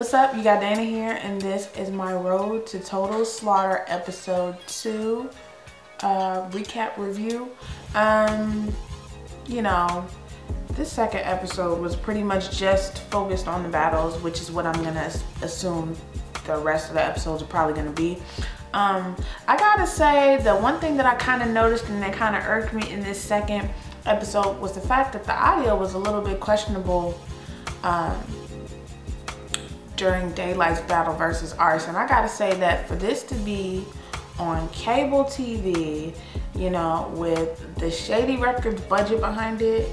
What's up? You got Dana here, and this is my Road to Total Slaughter episode 2 recap review. You know, this second episode was pretty much just focused on the battles, which is what I'm gonna assume the rest of the episodes are probably gonna be. I gotta say, the one thing that I kind of noticed and that kind of irked me in this second episode was the fact that the audio was a little bit questionable during Daylight's battle versus Arson. I gotta say that for this to be on cable TV, you know, with the Shady Records budget behind it,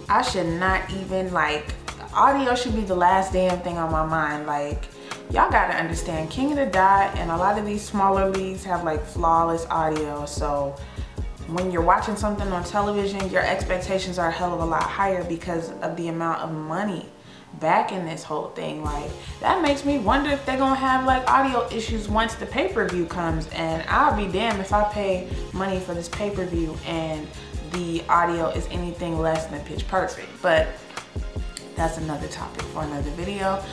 I should not even, like, audio should be the last damn thing on my mind. Like, y'all gotta understand, King of the Dot and a lot of these smaller leagues have like flawless audio, so when you're watching something on television, your expectations are a hell of a lot higher because of the amount of money back in this whole thing. Like, that makes me wonder if they're gonna have like audio issues once the pay-per-view comes, and I'll be damned if I pay money for this pay-per-view and the audio is anything less than pitch perfect. But that's another topic for another video.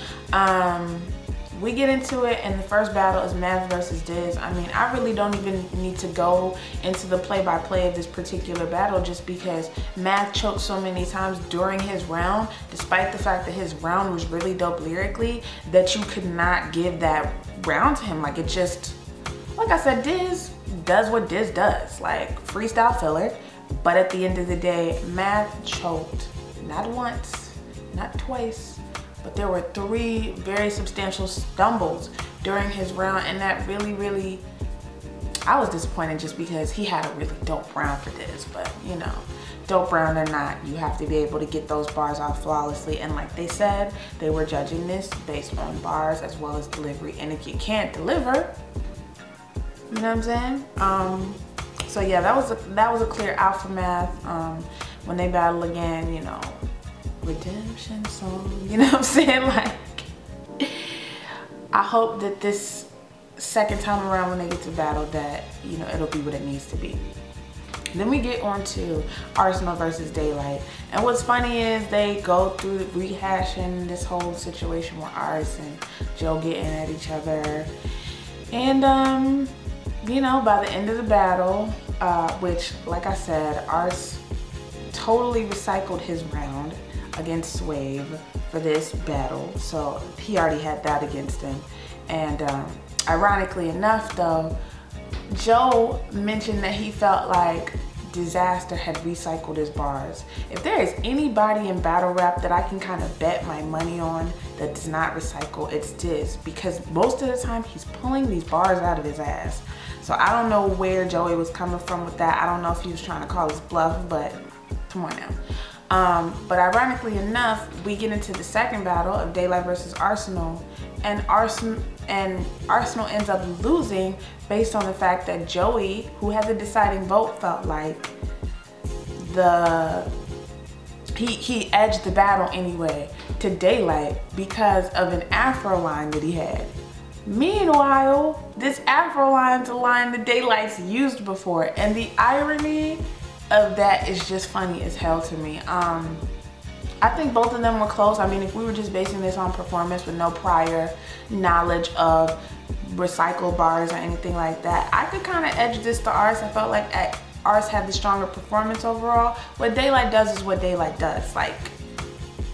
We get into it, and the first battle is Math versus Diz. I mean, I really don't even need to go into the play-by-play of this particular battle, just because Math choked so many times during his round, despite the fact that his round was really dope lyrically, that you could not give that round to him. Like, it just, like I said, Diz does what Diz does, like freestyle filler. But at the end of the day, Math choked not once, not twice, but there were 3 very substantial stumbles during his round, and that really, I was disappointed just because he had a really dope round for this. But you know, dope round or not, you have to be able to get those bars off flawlessly. And like they said, they were judging this based on bars as well as delivery. And if you can't deliver, you know what I'm saying? So yeah, that was a clear out for Math. When they battle again, you know, redemption song, you know what I'm saying? Like, I hope that this second time around when they get to battle that, you know, it'll be what it needs to be. Then we get on to Arsenal versus Daylight. And what's funny is they go through rehashing this whole situation with Ars and Joe getting at each other. And, you know, by the end of the battle, which, like I said, Ars totally recycled his round against Swave for this battle, so he already had that against him. And ironically enough though, Joe mentioned that he felt like Disaster had recycled his bars. If there is anybody in battle rap that I can kind of bet my money on that does not recycle, it's Diz, because most of the time he's pulling these bars out of his ass. So I don't know where Joey was coming from with that. I don't know if he was trying to call his bluff, but come on now. But ironically enough, we get into the second battle of Daylight versus Arsenal, and Arsenal ends up losing based on the fact that Joey, who had the deciding vote, felt like he edged the battle anyway to Daylight because of an Afro line that he had. Meanwhile, this Afro line's a line that Daylight's used before, and the irony of that is just funny as hell to me. I think both of them were close. I mean, if we were just basing this on performance with no prior knowledge of recycled bars or anything like that, I could kind of edge this to Ars. I felt like Ars had the stronger performance overall. What Daylight does is what Daylight does. Like,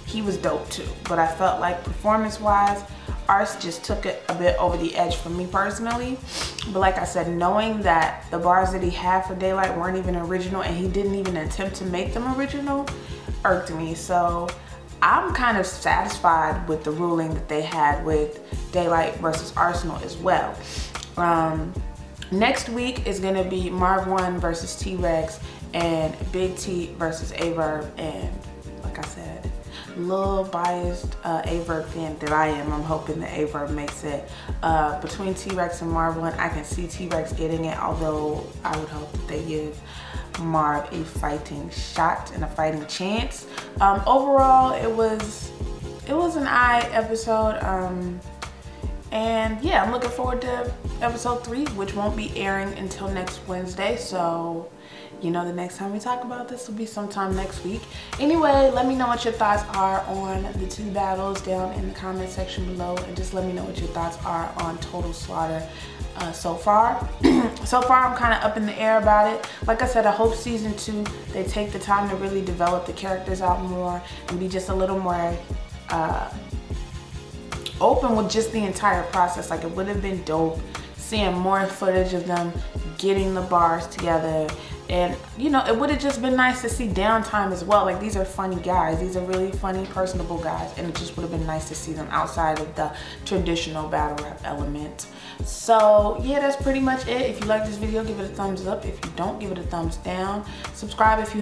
he was dope too, but I felt like performance-wise, Ars just took it a bit over the edge for me personally. But like I said, knowing that the bars that he had for Daylight weren't even original and he didn't even attempt to make them original irked me. So I'm kind of satisfied with the ruling that they had with Daylight versus Arsenal as well. Next week is gonna be Marv 1 versus T-Rex and Big T versus Averb. And like I said, little biased Averb fan that I am, I'm hoping that Averb makes it. Between T-Rex and Marv 1, I can see T-Rex getting it, although I would hope that they give Marv a fighting shot and a fighting chance. Overall, it was an aight episode. And yeah, I'm looking forward to episode 3, which won't be airing until next Wednesday. So you know, the next time we talk about this will be sometime next week. Anyway, let me know what your thoughts are on the 2 battles down in the comment section below, and just let me know what your thoughts are on Total Slaughter so far. So far, I'm kind of up in the air about it. Like I said, I hope season 2, they take the time to really develop the characters out more and be just a little more open with just the entire process. Like, it would have been dope seeing more footage of them getting the bars together, and you know, it would have just been nice to see downtime as well. Like, these are funny guys, these are really funny, personable guys, and it just would have been nice to see them outside of the traditional battle rap element. So yeah, that's pretty much it. If you like this video, give it a thumbs up. If you don't, give it a thumbs down. Subscribe if you